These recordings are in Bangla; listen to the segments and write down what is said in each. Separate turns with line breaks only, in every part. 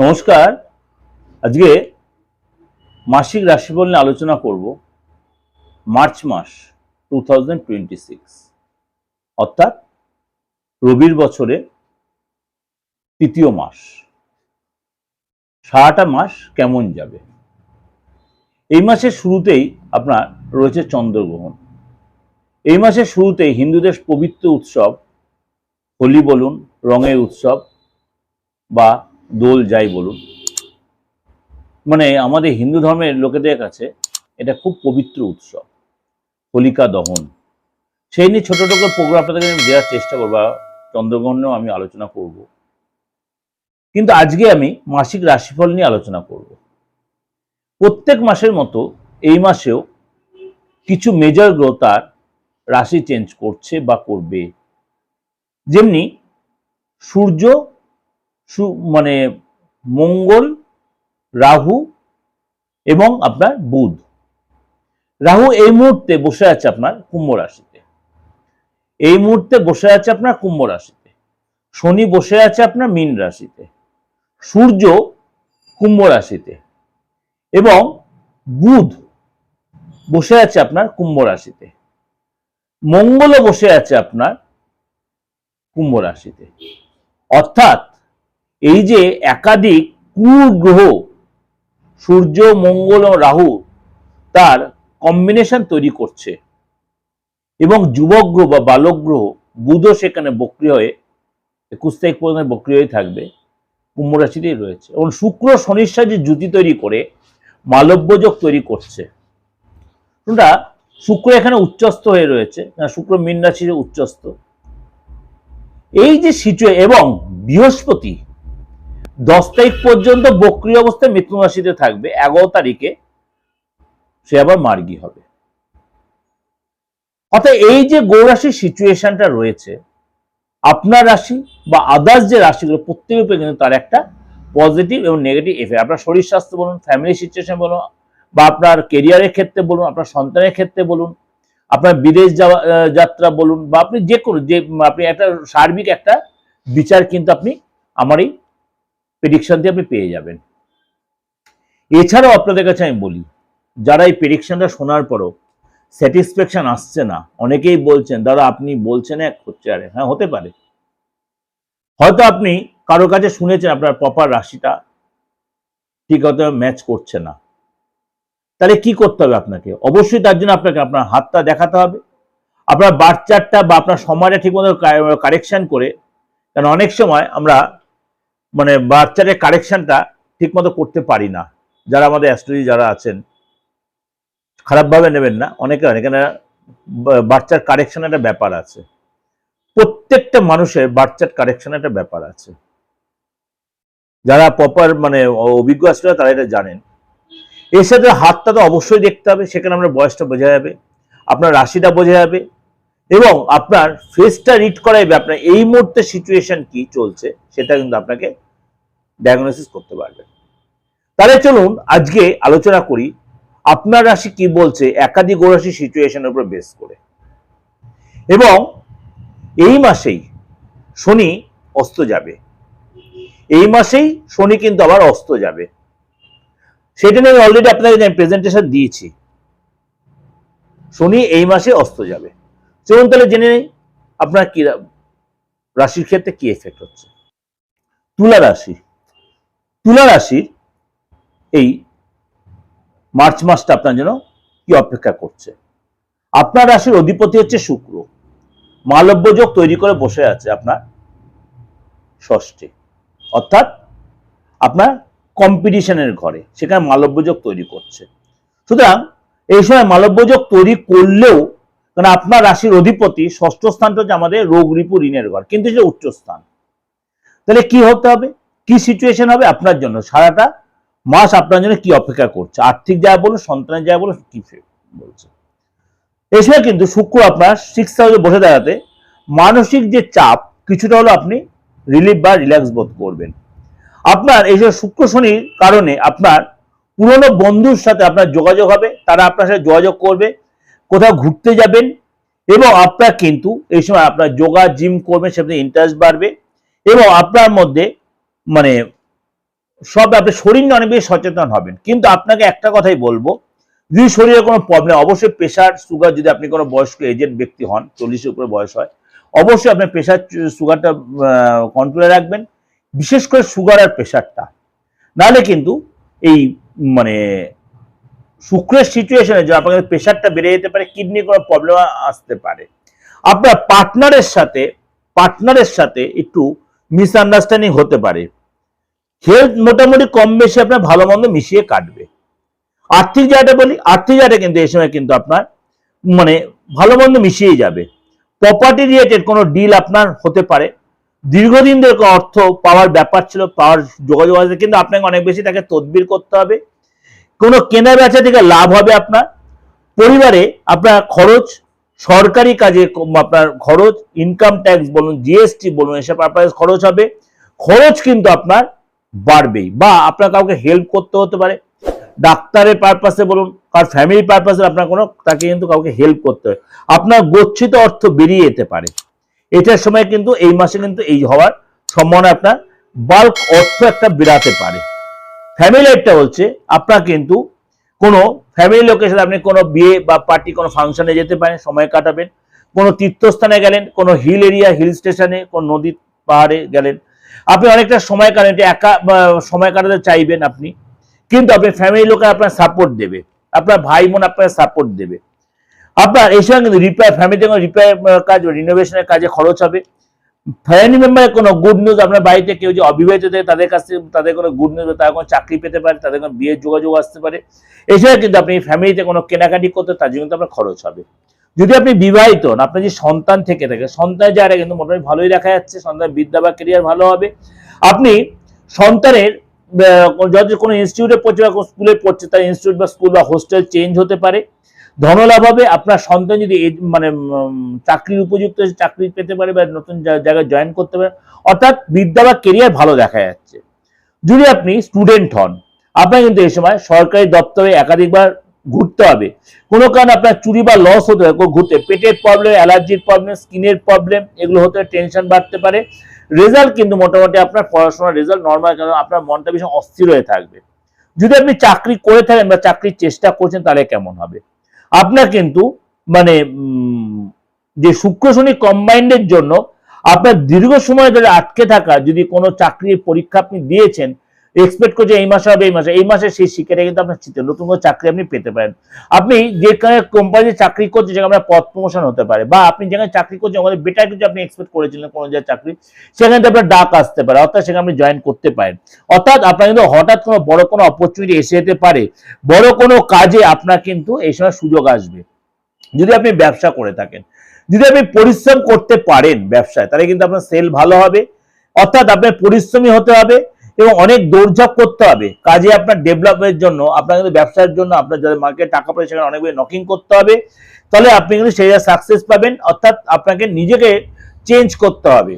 নমস্কার। আজকে মাসিক রাশিফল নিয়ে আলোচনা করব মার্চ মাস 2026, অর্থাৎ রবির বছরে তৃতীয় মাস। সারাটা মাস কেমন যাবে? এই মাসের শুরুতেই আপনার রয়েছে চন্দ্রগ্রহণ। এই মাসের শুরুতেই হিন্দুদের পবিত্র উৎসব হোলি বলুন, রঙের উৎসব বা দোল যাই বলুন, মানে আমাদের হিন্দু ধর্মের লোকেদের কাছে এটা খুব পবিত্র উৎসব, হোলিকা দহন। সেই নিয়ে ছোট ছোট প্রোগ্রাম আপনাদের আমি দেওয়ার চেষ্টা করবো, চন্দ্রগ্রহণেও আমি আলোচনা করব। কিন্তু আজকে আমি মাসিক রাশিফল নিয়ে আলোচনা করব। প্রত্যেক মাসের মতো এই মাসেও কিছু মেজর গ্রহ তার রাশি চেঞ্জ করছে বা করবে। যেমনি সূর্য, মানে মঙ্গল, রাহু এবং আপনার বুধ। রাহু এই মুহূর্তে বসে আছে আপনার কুম্ভ রাশিতে, এই মুহূর্তে বসে আছে আপনার কুম্ভ রাশিতে। শনি বসে আছে আপনার মীন রাশিতে, সূর্য কুম্ভ রাশিতে এবং বুধ বসে আছে আপনার কুম্ভ রাশিতে। মঙ্গলও বসে আছে আপনার কুম্ভ রাশিতে। অর্থাৎ এই যে একাধিক কুগ্রহ সূর্য, মঙ্গল ও রাহু তার কম্বিনেশন তৈরি করছে এবং যুবক গ্রহ বা বালক গ্রহ বুধও সেখানে বক্রী হয়ে 21 তারিখ পর্যন্ত বক্রী হয়ে থাকবে, কুম্ভ রাশিতেই রয়েছে। এবং শুক্র শনির সাথে জুতি তৈরি করে মালব্য যোগ তৈরি করছে। শুক্র এখানে উচ্চস্থ হয়ে রয়েছে, শুক্র মীন রাশিতে উচ্চস্থ। এই যে এবং বৃহস্পতি 10 তারিখ পর্যন্ত বক্রী অবস্থায় মিথুন রাশিতে থাকবে, 11 তারিখে সে আবার মার্গী হবে। অর্থাৎ এই যে গৌরাশির সিচুয়েশনটা রয়েছে, আপনার রাশি বা আদার্স যে রাশিগুলো প্রত্যেকের উপরে কিন্তু তার একটা পজিটিভ এবং নেগেটিভ এফেক্ট। আপনার শরীর স্বাস্থ্য বলুন, ফ্যামিলি সিচুয়েশন বলুন, বা আপনার কেরিয়ারের ক্ষেত্রে বলুন, আপনার সন্তানের ক্ষেত্রে বলুন, আপনার বিদেশ যাত্রা বলুন, বা আপনি যে কোনো আপনি একটা সার্বিক একটা বিচার কিন্তু আপনি আমার এই প্রেডিকশন দিয়ে আপনি পেয়ে যাবেন। এছাড়াও আপনাদের কাছে আমি বলি, যারা এই প্রেডিকশনটা শোনার পরও স্যাটিসফ্যাকশন আসছে না, অনেকেই বলছেন দাদা আপনি বলছেন এক হচ্ছে আরে। হ্যাঁ, হতে পারে। হয়তো আপনি কারো কাছে শুনেছেন আপনার প্রপার রাশিটা ঠিক হয়তো ম্যাচ করছে না। তাহলে কি করতে হবে আপনাকে? অবশ্যই তার জন্য আপনাকে আপনার হাতটা দেখাতে হবে, আপনার বার্থ চার্টটা বা আপনার সময়টা ঠিকমতো কারেকশন করে। কারণ অনেক সময় আমরা মানে বার্থ চার্টের কারেকশনটা ঠিকমতো করতে পারি না। যারা আমাদের অ্যাস্ট্রোলজি যারা আছেন, খারাপভাবে নেবেন না, অনেকে এখানে বার্থ চার্ট কারেকশন একটা ব্যাপার আছে। প্রত্যেকটা মানুষের বার্থ চার্ট কারেকশন একটা ব্যাপার আছে। যারা প্রপার মানে অভিজ্ঞ অ্যাস্ট্রোলজার তারা এটা জানেন। এর সাথে হাতটা তো অবশ্যই দেখতে হবে, সেখানে আমরা বয়সটা বোঝা যাবে, আপনার রাশিটা বোঝা যাবে এবং আপনার ফেসটা রিড করা যাবে আপনার এই মুহূর্তে সিচুয়েশন কি চলছে সেটা কিন্তু আপনাকে ডায়াগনোসিস করতে পারবে। তাহলে চলুন আজকে আলোচনা করি আপনার রাশি কি বলছে একাধিক গ্রহরাশি সিচুয়েশনের উপর বেস করে। এবং এই মাসেই শনি অস্ত যাবে, এই মাসেই শনি কিন্তু আবার অস্ত যাবে। সেটা নিয়ে অলরেডি আপনাকে প্রেজেন্টেশন দিয়েছি। শনি এই মাসে অস্ত যাবে। চলুন তাহলে জেনে নেই আপনার কি রাশির ক্ষেত্রে কি এফেক্ট হচ্ছে। তুলা রাশি। তুলা রাশির এই মার্চ মাসটা আপনার জন্য কি অপেক্ষা করছে? আপনার রাশির অধিপতি হচ্ছে শুক্র, মালব্য যোগ তৈরি করে বসে আছে আপনার ষষ্ঠে, অর্থাৎ আপনার কম্পিটিশনের ঘরে, সেখানে মালব্য যোগ তৈরি করছে। সুতরাং এই সময় মালব্য যোগ তৈরি করলেও, কারণ আপনার রাশির অধিপতি ষষ্ঠ স্থানটা হচ্ছে আমাদের রোগ রিপু ঋণের ঘর, কিন্তু সেটা উচ্চ স্থান। তাহলে কি হতে হবে, কি সিচুয়েশন হবে আপনার জন্য, সারাটা মাস আপনার জন্য কি অপেক্ষা করছে, আর্থিক যা বলুন, সন্তানের যা বলুন, কি বলছে। এই সময় কিন্তু শুক্র আপনার 6th হাউসে বসে দাঁড়াতে মানসিক যে চাপ কিছুটা হলো আপনি রিলিফ বা রিল্যাক্স বোধ করবেন। আপনার এই যে শুক্র শনির কারণে আপনার পুরনো বন্ধুর সাথে আপনার যোগাযোগ হবে, তারা আপনার সাথে যোগাযোগ করবে, কোথাও ঘুরতে যাবেন এবং আপনার কিন্তু এই সময় আপনার যোগা জিম করবেন, সেখানে ইন্টারেস্ট বাড়বে এবং আপনার মধ্যে মানে সব আপনি শরীর নিয়ে অনেক বেশি সচেতন হবেন। কিন্তু আপনাকে একটা কথাই বলবো, যদি শরীরে কোনো প্রবলেম, অবশ্যই প্রেশার সুগার, যদি আপনি কোনো বয়স্ক এজেড ব্যক্তি হন, 40-এর উপরে বয়স হয়, অবশ্যই আপনার প্রেশার সুগারটা কন্ট্রোলে রাখবেন, বিশেষ করে সুগার আর প্রেশারটা। নাহলে কিন্তু এই মানে শুক্রের সিচুয়েশনে যে আপনার প্রেশারটা বেড়ে যেতে পারে, কিডনি কোনো প্রবলেম আসতে পারে। আপনার পার্টনারের সাথে একটু মিসআন্ডারস্ট্যান্ডিং হতে পারে। হেলথ মোটামুটি কম বেশি আপনার ভালো মন্দ মিশিয়ে কাটবে। আর্থিক জায়গাটা বলি, আর্থিক জায়গাটা কিন্তু এই সময় কিন্তু আপনার মানে ভালো মন্দ মিশিয়ে যাবে। প্রপার্টি রিলেটেড কোনো ডিল আপনার হতে পারে। দীর্ঘদিন ধরে অর্থ পাওয়ার ব্যাপার ছিল, পাওয়ার যোগাযোগ আছে, কিন্তু আপনাকে অনেক বেশি তাকে তদবির করতে হবে। কোনো কেনা বেচা থেকে লাভ হবে আপনার। পরিবারে আপনার খরচ, সরকারি কাজে আপনার খরচ, ইনকাম ট্যাক্স বলুন, জিএসটি বলুন, এসব আপনার খরচ হবে। খরচ কিন্তু আপনার বাড়বেই, বা আপনার কাউকে হেল্প করতে হতে পারে, ডাক্তারের পারপাসে বলুন, কার ফ্যামিলি পারপাসে আপনার কোনো তাকে কিন্তু কাউকে হেল্প করতে হয়। আপনার গচ্ছিত অর্থ বেরিয়ে যেতে পারে। এটার সময় কিন্তু এই মাসে কিন্তু এই হওয়ার সম্ভাবনা, আপনার বাল্ক অর্থ একটা বেরাতে পারে। ফ্যামিলি লাইফটা বলছে আপনার কিন্তু কোনো ফ্যামিলি লোকের সাথে আপনি কোনো বিয়ে বা পার্টি, কোনো ফাংশনে যেতে পারেন, সময় কাটাবেন। কোনো তীর্থস্থানে গেলেন, কোনো হিল এরিয়া, হিল স্টেশনে, কোনো নদী পাহাড়ে গেলেন, আপনি অনেকটা সময় কাটান। একা সময় কাটাতে চাইবেন আপনি, কিন্তু আপনি ফ্যামিলি লোকে আপনার সাপোর্ট দেবে, আপনার ভাই বোন আপনার সাপোর্ট দেবে। আপনার এই সময় কিন্তু ফ্যামিলিতে কোনো রিপেয়ার কাজ, রিনোভেশনের কাজে খরচ হবে। ফ্যামিলি মেম্বারের কোনো গুড নিউজ, আপনার বাড়িতে কেউ যে অবিবাহিত থাকে তাদের কাছে তাদের কোনো গুড নিউজ, তারা কোনো চাকরি পেতে পারে, তাদের কোনো বিয়ের যোগাযোগ আসতে পারে। এছাড়া কিন্তু আপনি ফ্যামিলিতে কোনো কেনাকাটি করতে, তার জন্য আপনার খরচ হবে। যদি আপনি বিবাহিত হন, আপনার যে সন্তান থেকে থাকে, সন্তানের জায়গাটা কিন্তু মোটামুটি ভালোই দেখা যাচ্ছে, সন্তানের বিদ্যা বা কেরিয়ার ভালো হবে। আপনি সন্তানের যদি কোনো ইনস্টিটিউটে পড়ছে বা স্কুলে পড়ছে, তার ইনস্টিটিউট বা স্কুল বা হোস্টেল চেঞ্জ হতে পারে। ধনলাভ হবে। আপনার সন্তান যদি মানে চাকরির উপযুক্ত চাকরি পেতে পারে বা নতুন জায়গায় জয়েন করতে পারে, অর্থাৎ বিদ্যা বা কেরিয়ার ভালো দেখা যাচ্ছে। যদি আপনি স্টুডেন্ট হন, আপনার কিন্তু এই সময় সরকারি দপ্তরে একাধিকবার ঘুরতে হবে। কোনো কারণে আপনার চুরি বা লস হতে হবে ঘুরতে, পেটের প্রবলেম, অ্যালার্জির প্রবলেম, স্কিনের প্রবলেম, এগুলো হতে টেনশন বাড়তে পারে। রেজাল্ট কিন্তু মোটামুটি আপনার পড়াশোনার রেজাল্ট নর্মাল, কারণ আপনার মনটা ভীষণ অস্থির হয়ে থাকবে। যদি আপনি চাকরি করে থাকেন বা চাকরির চেষ্টা করছেন, তাহলে কেমন হবে? আপনার কিন্তু মানে যে শুক্র শনি কম্বাইন্ডের জন্য আপনার দীর্ঘ সময় ধরে আটকে থাকা, যদি কোনো চাকরির পরীক্ষা আপনি দিয়েছেন, এক্সপেক্ট করছে এই মাসে হবে, এই মাসে সেই শিক্ষাটা কিন্তু আপনার চিন্তা, নতুন কোনো চাকরি আপনি পেতে পারেন। আপনি যেখানে কোম্পানিতে চাকরি করছেন, সেখানে আপনার পদ প্রমোশন হতে পারে, বা আপনি যেখানে চাকরি করছেন ওখানে বেটার কিছু আপনি এক্সপেক্ট করেছিলেন কোনো জায়গায় চাকরি, সেখানে আপনার ডাক আসতে পারে, অর্থাৎ সেখানে আপনি জয়েন করতে পারেন। অর্থাৎ আপনার কিন্তু হঠাৎ কোনো বড় কোনো অপরচুনিটি এসে যেতে পারে, বড় কোনো কাজে আপনার কিন্তু এই সময় সুযোগ আসবে। যদি আপনি ব্যবসা করে থাকেন, যদি আপনি পরিশ্রম করতে পারেন ব্যবসায়, তাহলে কিন্তু আপনার সেল ভালো হবে। অর্থাৎ আপনার পরিশ্রমী হতে হবে এবং অনেক দৌড়ঝাঁপ করতে হবে কাজে, আপনার ডেভেলপের জন্য, আপনার কিন্তু ব্যবসার জন্য, আপনার যাদের মার্কেটে টাকা পয়সা, সেখানে অনেক বেশি নকিং করতে হবে। তাহলে আপনি কিন্তু সেই সাকসেস পাবেন। অর্থাৎ আপনাকে নিজেকে চেঞ্জ করতে হবে।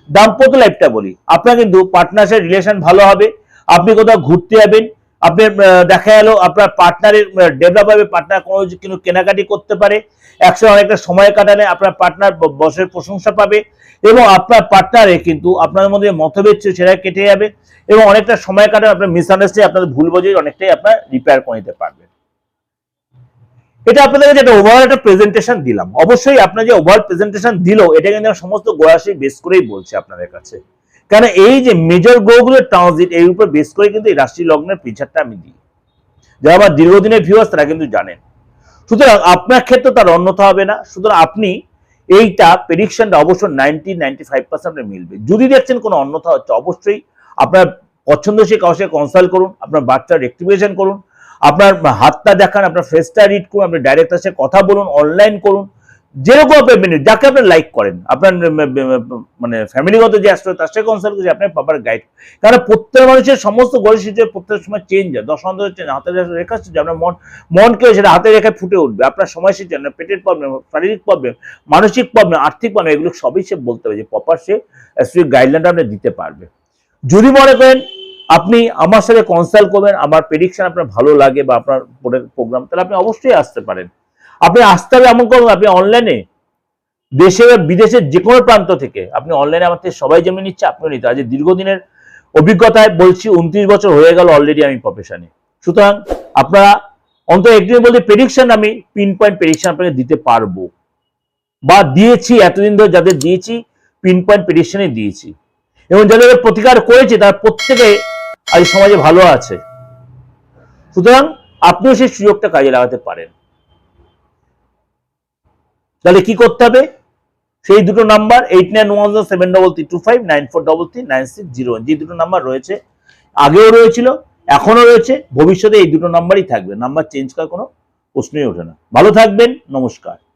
দাম্পত্য লাইফটা বলি, আপনার কিন্তু পার্টনারশিপ রিলেশন ভালো হবে। আপনি কোথাও ঘুরতে যাবেন, আপনি দেখা গেল আপনার পার্টনারের ডেভেলপ হবে, পার্টনার কোনো কিন্তু কেনাকাটি করতে পারে, একসাথে অনেকটা সময় কাটালে আপনার পার্টনার বসের প্রশংসা পাবে, এবং আপনার পার্টনারে কিন্তু আপনার মধ্যে মতভেদ ছিল সেটা কেটে যাবে, এবং অনেকটা সময় কাটালে আপনার মিসআন্ডারস্ট্যান্ডিং, আপনাদের ভুল বোঝাই অনেকটাই আপনার রিপেয়ার করে নিতে পারবেন। এটা আপনাদের কাছে একটা ওভারঅল একটা প্রেজেন্টেশন দিলাম। অবশ্যই আপনার যে ওভারঅল প্রেজেন্টেশন দিল, এটা কিন্তু সমস্ত গোয়াশি বেস করেই বলছে আপনাদের কাছে, কারণ এই যে মেজর গ্রহগুলোর ট্রানজিট, এর উপর বেস করে কিন্তু এই রাশি লগ্নের পিকচারটা আমি দিই। যারা আমার দীর্ঘদিনের ভিউয়ার্স, তারা কিন্তু জানেন। সুতরাং আপনার ক্ষেত্রে তার অন্যথা হবে না। সুতরাং আপনি এইটা প্রেডিকশনটা অবশ্যই 90-95% আপনি মিলবে। যদি দেখছেন কোনো অন্যথা হচ্ছে, অবশ্যই আপনার পছন্দসই কারোর সাথে কনসাল্ট করুন, আপনার বাচ্চার রেক্টিফিকেশন করুন, আপনার হাতটা দেখান, আপনার ফেসটা রিড করুন, আপনি ডাইরেক্টর সাথে কথা বলুন, অনলাইন করুন, যেরকম আপনি যাকে আপনি লাইক করেন, আপনার মানে ফ্যামিলিগত যে অ্যাস্ট্রো, তার সাথে কনসাল্ট করে আপনার প্রপার গাইড। কারণ প্রত্যেক মানুষের সমস্ত গড়ের সিচুয়েশন প্রত্যেক সময় চেঞ্জ হয়, দশান্তর চেঞ্জ, হাতের রেখা আপনার মনকে সেটা হাতের রেখায় ফুটে উঠবে। আপনার সময় সিচুয়েশন, পেটের প্রবলেম, শারীরিক প্রবলেম, মানসিক প্রবলেম, আর্থিক প্রবলেম, এগুলো সবই সে বলতে হবে, যে প্রপার সে অ্যাস্ট্রিক গাইডলাইনটা আপনি দিতে পারবে। যদি মনে করেন আপনি আমার সাথে কনসাল্ট করবেন, আমার প্রেডিকশন আপনার ভালো লাগে বা আপনার প্রোগ্রাম, তাহলে আপনি অবশ্যই আসতে পারেন। আপনি আসতে হবে এমন করুন, আপনি অনলাইনে দেশে বা বিদেশের যে কোনো প্রান্ত থেকে আপনি অনলাইনে আমার থেকে সবাই যেমন নিচ্ছে, আপনিও নিতে। আজ দীর্ঘদিনের অভিজ্ঞতায় বলছি 29 বছর হয়ে গেল অলরেডি আমি প্রফেশনে। সুতরাং আপনারা অন্তত একটু বলতে প্রেডিকশন, আমি পিন পয়েন্ট প্রেডিকশন আপনাকে দিতে পারবো বা দিয়েছি, এতদিন ধরে যাদের দিয়েছি পিন পয়েন্ট প্রেডিকশনে দিয়েছি, এবং যাদের প্রতিকার করেছে তারা প্রত্যেকে আজ সমাজে ভালো আছে। সুতরাং আপনিও সেই সুযোগটা কাজে লাগাতে পারেন। তাহলে কি করতে হবে? সেই দুটো নাম্বার 8910733259439601, যে দুটো নাম্বার রয়েছে, আগেও রয়েছিল, এখনো রয়েছে, ভবিষ্যতে এই দুটো নাম্বারই থাকবে। নাম্বার চেঞ্জ করার কোনো প্রশ্নই ওঠে না। ভালো থাকবেন, নমস্কার।